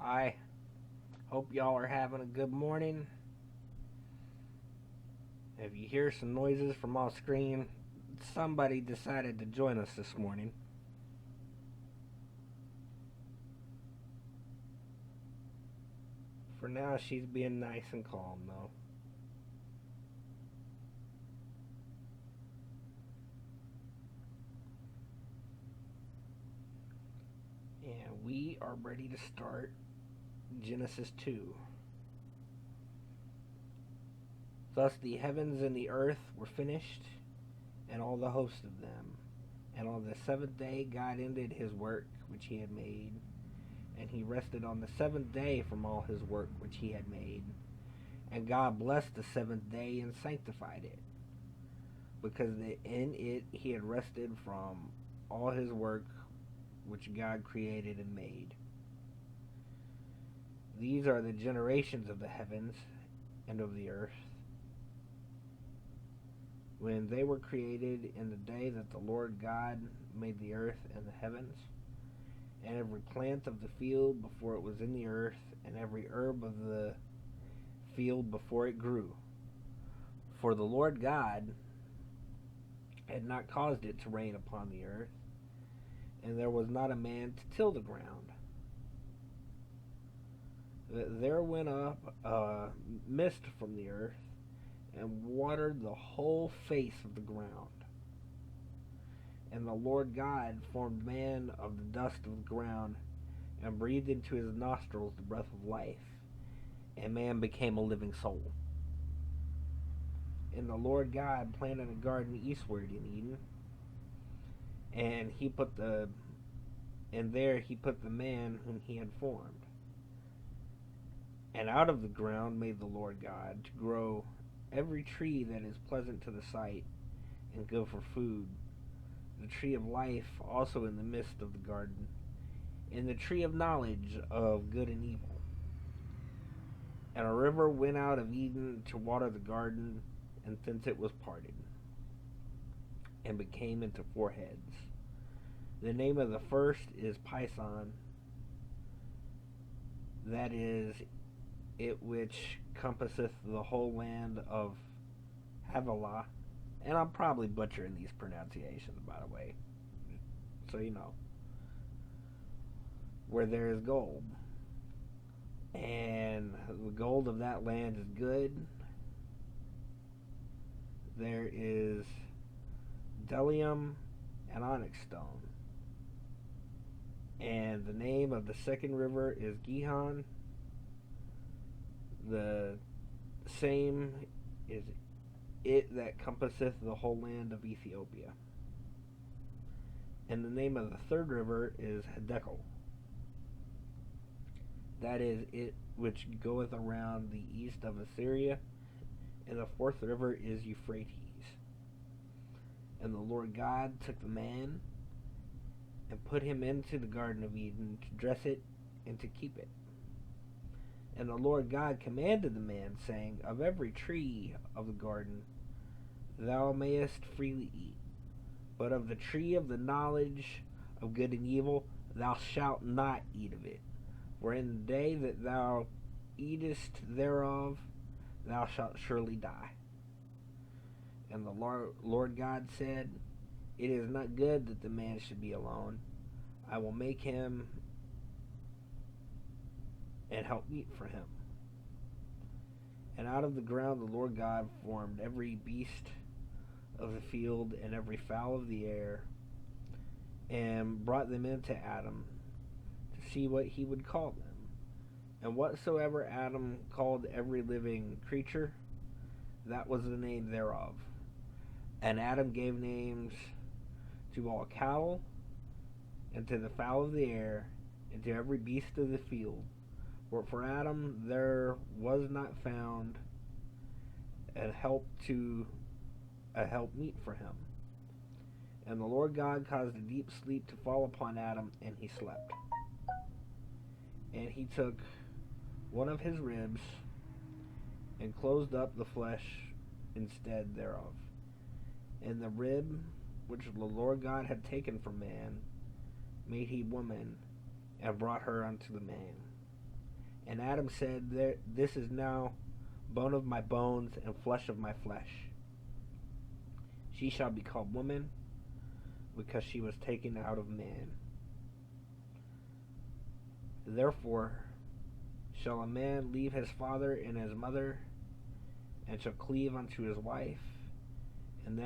I hope y'all are having a good morning. If you hear some noises from off screen, somebody decided to join us this morning. For now, she's being nice and calm, though. And we are ready to start Genesis 2. Thus the heavens and the earth were finished, and all the host of them. And on the seventh day God ended his work which he had made, and he rested on the seventh day from all his work which he had made. And God blessed the seventh day and sanctified it, because in it he had rested from all his work which God created and made. These are the generations of the heavens and of the earth, when they were created in the day that the Lord God made the earth and the heavens, and every plant of the field before it was in the earth, and every herb of the field before it grew. For the Lord God had not caused it to rain upon the earth, and there was not a man to till the ground. There went up a mist from the earth, and watered the whole face of the ground. And the Lord God formed man of the dust of the ground, and breathed into his nostrils the breath of life, and man became a living soul. And the Lord God planted a garden eastward in Eden, and there he put the man whom he had formed. And out of the ground made the Lord God to grow every tree that is pleasant to the sight and good for food, the tree of life also in the midst of the garden, and the tree of knowledge of good and evil. And a river went out of Eden to water the garden, and thence it was parted, and became into four heads. The name of the first is Pison, that is it which compasseth the whole land of Havilah. And I'm probably butchering these pronunciations, by the way, so you know. Where there is gold, and the gold of that land is good. There is bdellium and onyx stone. And the name of the second river is Gihon. The same is it that compasseth the whole land of Ethiopia. And the name of the third river is Hiddekel. That is it which goeth around the east of Assyria. And the fourth river is Euphrates. And the Lord God took the man and put him into the Garden of Eden to dress it and to keep it. And the Lord God commanded the man, saying, Of every tree of the garden thou mayest freely eat, but of the tree of the knowledge of good and evil thou shalt not eat of it. For in the day that thou eatest thereof thou shalt surely die. And the Lord God said, It is not good that the man should be alone. I will make him and help meet for him. And out of the ground the Lord God formed every beast of the field and every fowl of the air, and brought them into Adam to see what he would call them. And whatsoever Adam called every living creature, that was the name thereof. And Adam gave names to all cattle, and to the fowl of the air, and to every beast of the field. For Adam there was not found a help meet for him. And the Lord God caused a deep sleep to fall upon Adam, and he slept. And he took one of his ribs, and closed up the flesh instead thereof. And the rib which the Lord God had taken from man made he woman, and brought her unto the man. And Adam said, This is now bone of my bones and flesh of my flesh. She shall be called woman, because she was taken out of man. Therefore shall a man leave his father and his mother, and shall cleave unto his wife, and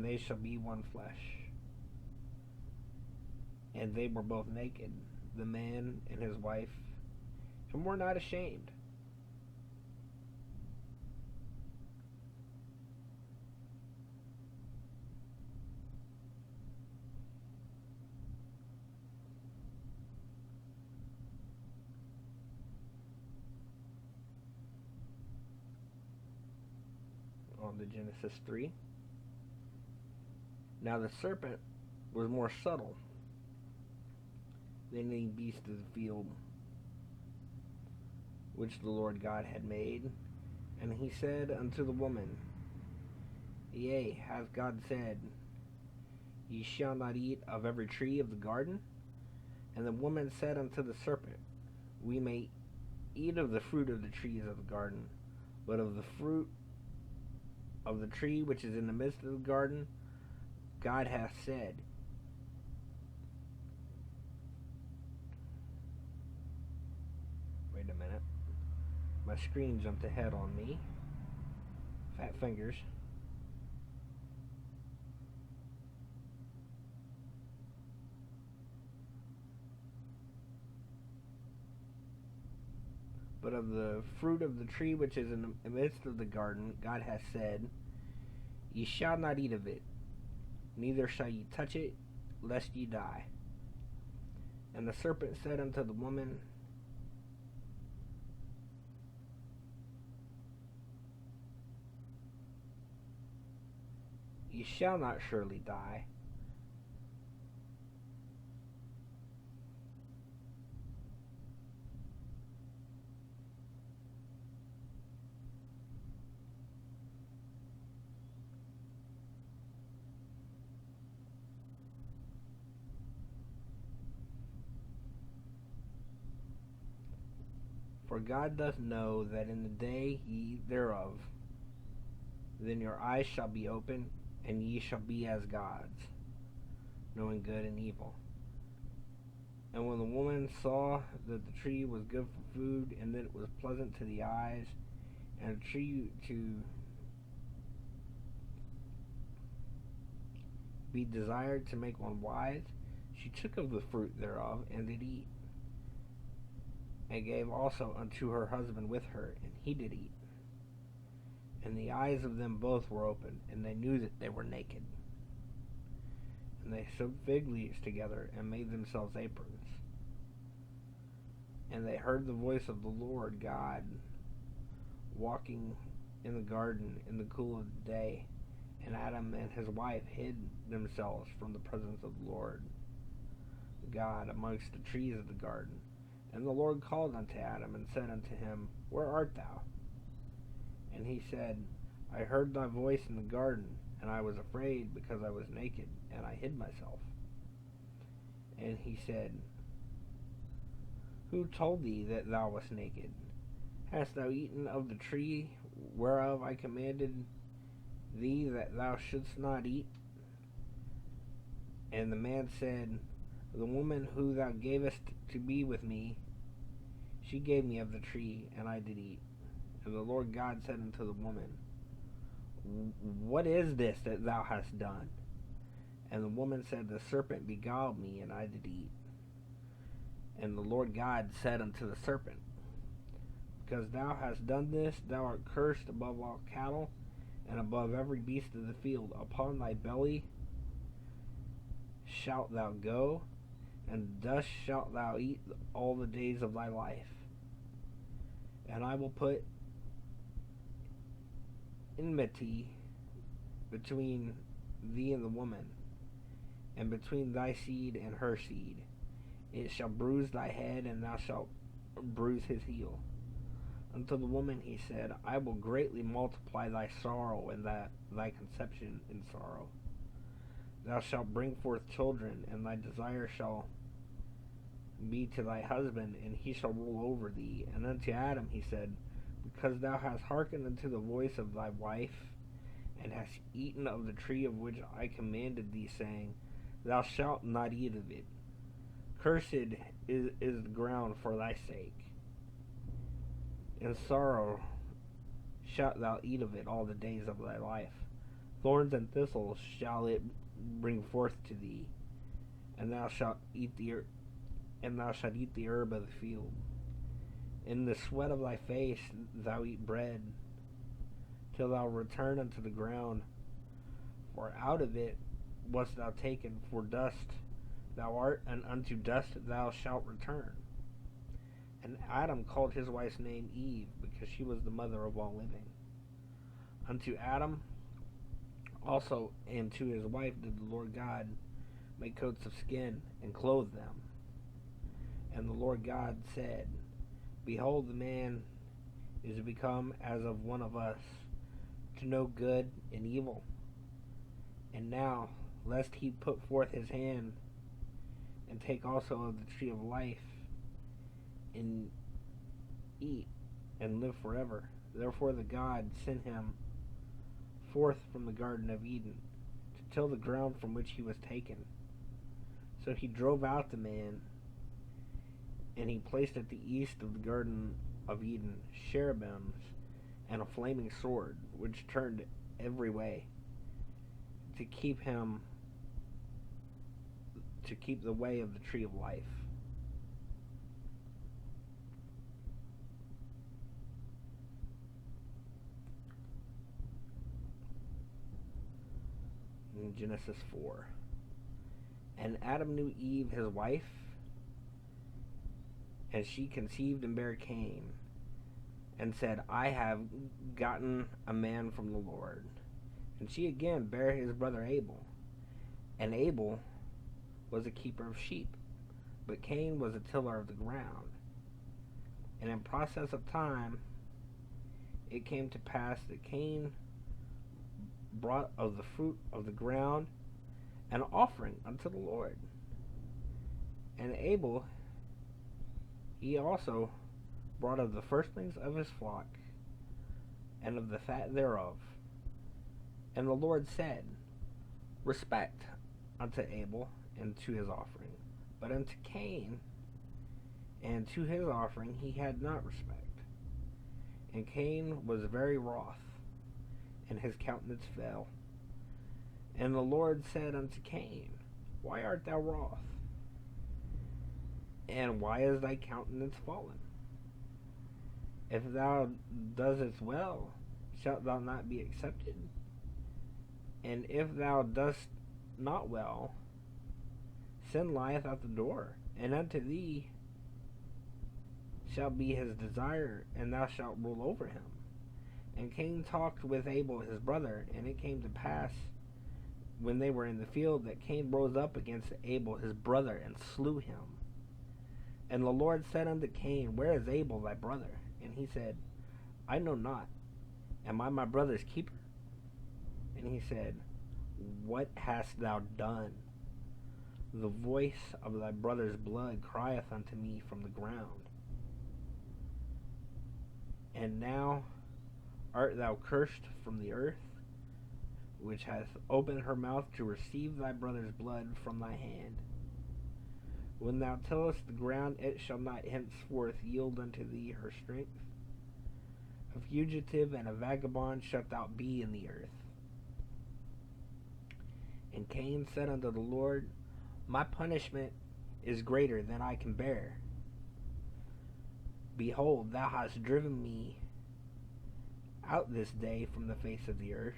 they shall be one flesh. And they were both naked, the man and his wife, and were not ashamed. On to Genesis 3. Now the serpent was more subtle than any beast of the field which the Lord God had made. And he said unto the woman, Yea, hath God said, Ye shall not eat of every tree of the garden? And the woman said unto the serpent, We may eat of the fruit of the trees of the garden, but of the fruit of the tree which is in the midst of the garden, God hath said, Wait a minute. My screen jumped ahead on me. Fat fingers. But of the fruit of the tree which is in the midst of the garden, God hath said, Ye shall not eat of it, neither shall ye touch it, lest ye die. And the serpent said unto the woman, Ye shall not surely die. For God doth know that in the day ye eat thereof, then your eyes shall be opened, and ye shall be as gods, knowing good and evil. And when the woman saw that the tree was good for food, and that it was pleasant to the eyes, and a tree to be desired to make one wise, she took of the fruit thereof, and did eat, and gave also unto her husband with her, and he did eat. And the eyes of them both were opened, and they knew that they were naked. And they sewed fig leaves together, and made themselves aprons. And they heard the voice of the Lord God walking in the garden in the cool of the day, and Adam and his wife hid themselves from the presence of the Lord God amongst the trees of the garden. And the Lord called unto Adam, and said unto him, Where art thou? And he said, I heard thy voice in the garden, and I was afraid, because I was naked, and I hid myself. And he said, Who told thee that thou wast naked? Hast thou eaten of the tree whereof I commanded thee that thou shouldst not eat? And the man said, The woman who thou gavest to be with me, she gave me of the tree, and I did eat. And the Lord God said unto the woman, What is this that thou hast done? And the woman said, The serpent beguiled me, and I did eat. And the Lord God said unto the serpent, Because thou hast done this, thou art cursed above all cattle, and above every beast of the field. Upon thy belly shalt thou go, and dust shalt thou eat all the days of thy life. And I will put enmity between thee and the woman, and between thy seed and her seed. It shall bruise thy head, and thou shalt bruise his heel. Unto the woman he said, I will greatly multiply thy sorrow, and thy conception in sorrow. Thou shalt bring forth children, and thy desire shall be to thy husband, and he shall rule over thee. And unto Adam he said, Because thou hast hearkened unto the voice of thy wife, and hast eaten of the tree of which I commanded thee, saying, Thou shalt not eat of it. Cursed is the ground for thy sake. In sorrow shalt thou eat of it all the days of thy life. Thorns and thistles shall it bring forth to thee, and thou shalt eat the herb of the field. In the sweat of thy face thou eat bread, till thou return unto the ground. For out of it wast thou taken, for dust thou art, and unto dust thou shalt return. And Adam called his wife's name Eve, because she was the mother of all living. Unto Adam also and to his wife did the Lord God make coats of skin, and clothe them. And the Lord God said, Behold, the man is become as of one of us, to know good and evil. And now, lest he put forth his hand, and take also of the tree of life, and eat, and live forever. Therefore the God sent him forth from the Garden of Eden, to till the ground from which he was taken. So he drove out the man, and he placed at the east of the Garden of Eden cherubims and a flaming sword, which turned every way, to keep the way of the tree of life. In Genesis 4. And Adam knew Eve his wife, and she conceived and bare Cain, and said, I have gotten a man from the Lord. And she again bare his brother Abel. And Abel was a keeper of sheep, but Cain was a tiller of the ground. And in process of time it came to pass that Cain brought of the fruit of the ground an offering unto the Lord. And Abel, he also brought of the firstlings of his flock, and of the fat thereof. And the Lord said, Respect unto Abel and to his offering, but unto Cain and to his offering he had not respect. And Cain was very wroth, and his countenance fell. And the Lord said unto Cain, Why art thou wroth? And why is thy countenance fallen? If thou doest well, shalt thou not be accepted? And if thou dost not well, sin lieth at the door, and unto thee shall be his desire, and thou shalt rule over him. And Cain talked with Abel his brother, and it came to pass, when they were in the field, that Cain rose up against Abel his brother, and slew him. And the Lord said unto Cain, Where is Abel thy brother? And he said, I know not. Am I my brother's keeper? And he said, What hast thou done? The voice of thy brother's blood crieth unto me from the ground. And now art thou cursed from the earth, which hath opened her mouth to receive thy brother's blood from thy hand. When thou tillest the ground, it shall not henceforth yield unto thee her strength. A fugitive and a vagabond shalt thou be in the earth. And Cain said unto the Lord, My punishment is greater than I can bear. Behold, thou hast driven me out this day from the face of the earth,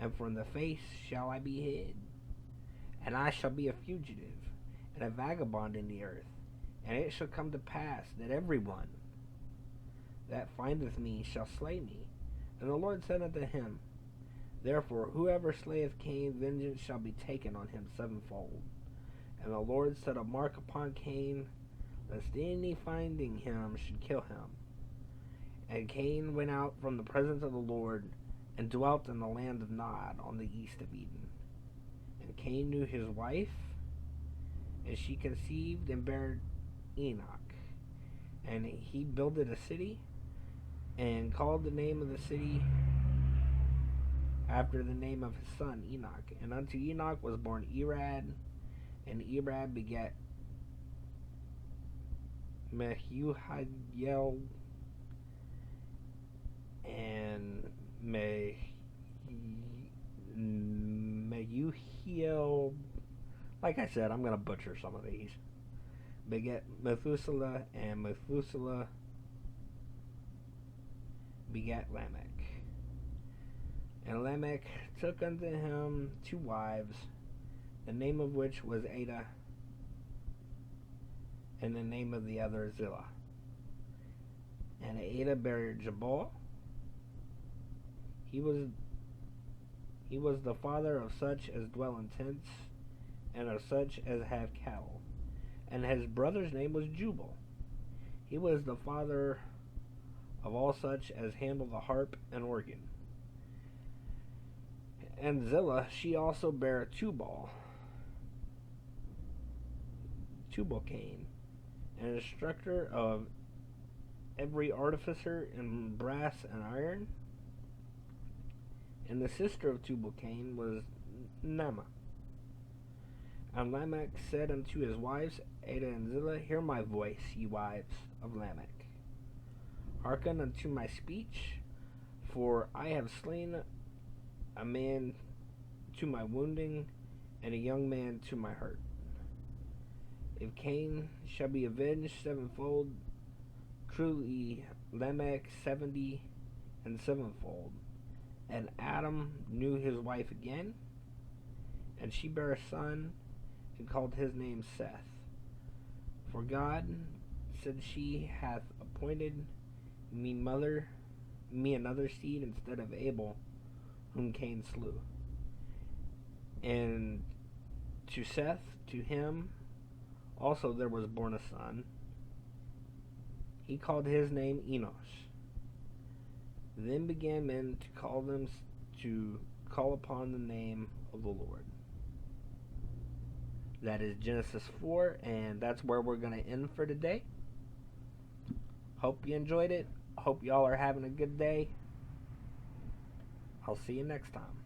and from the face shall I be hid. And I shall be a fugitive and a vagabond in the earth. And it shall come to pass that every one that findeth me shall slay me. And the Lord said unto him, Therefore whoever slayeth Cain, vengeance shall be taken on him sevenfold. And the Lord set a mark upon Cain, lest any finding him should kill him. And Cain went out from the presence of the Lord, and dwelt in the land of Nod, on the east of Eden. And Cain knew his wife, and she conceived and bare Enoch. And he builded a city and called the name of the city after the name of his son Enoch. And unto Enoch was born Irad, and Irad begat Mehujael, and Mehujael. Like I said, I'm going to butcher some of these. Begat Methuselah, and Methuselah begat Lamech. And Lamech took unto him 2 wives, the name of which was Ada, and the name of the other Zillah. And Ada bare Jabal. He was the father of such as dwell in tents, and of such as have cattle. And his brother's name was Jubal. He was the father of all such as handle the harp and organ. And Zillah, she also bare Tubal, Tubal-Cain, an instructor of every artificer in brass and iron. And the sister of Tubal-Cain was Naamah. And Lamech said unto his wives, Ada and Zillah, hear my voice, ye wives of Lamech. Hearken unto my speech, for I have slain a man to my wounding, and a young man to my hurt. If Cain shall be avenged 7-fold, truly Lamech 70 and 7-fold. And Adam knew his wife again, and she bare a son, and called his name Seth. For God said, she hath appointed me another seed instead of Abel, whom Cain slew. And to Seth, to him also there was born a son. He called his name Enos. Then began men to call upon the name of the Lord. That is Genesis 4, and that's where we're going to end for today. Hope you enjoyed it. Hope y'all are having a good day. I'll see you next time.